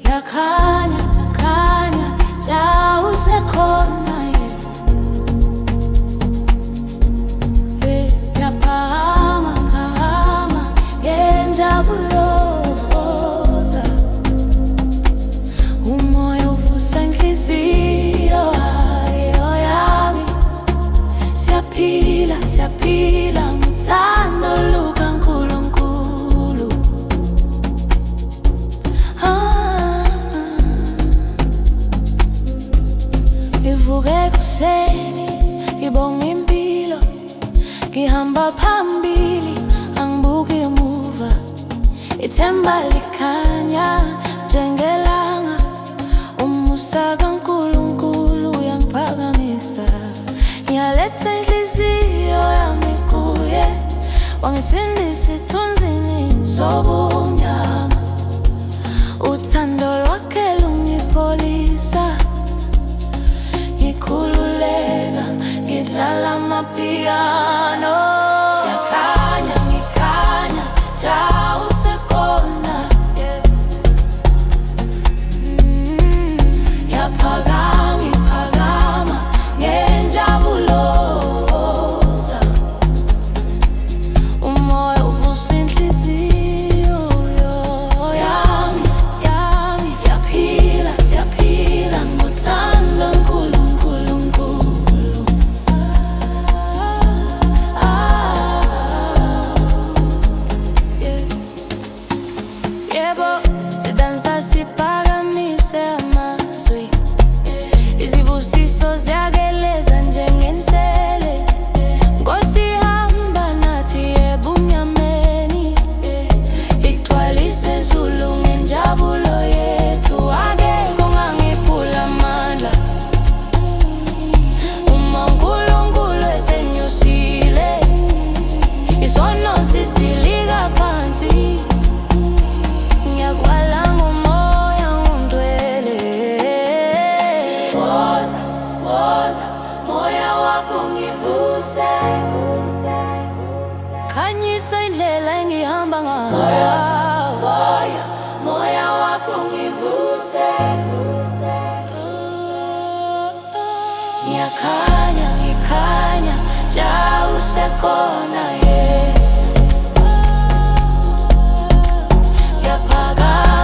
yakhanya yakhanya ja usekhona yaphahama phahama ngenjabuloza umoya uvusa inhliziyo yami siyaphila siyaphila ngothando lukaNkulunkulu. Ngivuke ekuseni ngibonga impilo, ngihamba phambili angibuki emuva, ithemba likhanya njengelanga, umusa kaNkulunkulu uyangiphakamisa. Ngiyaletha inhliziyo yami kuye, wangisindisa esithunzini sobumnyama, uthando lwakhe lungipholisa. Ngikhululeka ngidlala amapiano, yakhanya ngikhanya ja usekhona yaphakama iphakama ngenjabuloza umoya uvusa inhliziyo yami yami siyaphila siyaphila ngothando sidansa siphakamise amazwi, izibusiso ziyageleza njengensele. Nkosi ihamba nathi ebumnyameni, igcwalise izulu ngenjabulo yethu. Akekho ongangiphula amandla uma uNkulunkulu esenyusile, isono sidilika phansi. Ngiyakwala ngomoya ungcwele, woza woza moya wakho ngivuse, khanyisa indlela engihamba ngayo. Moya wakho ngivuse, ngiyakhanya ngikhanya ja usekhona yaphakama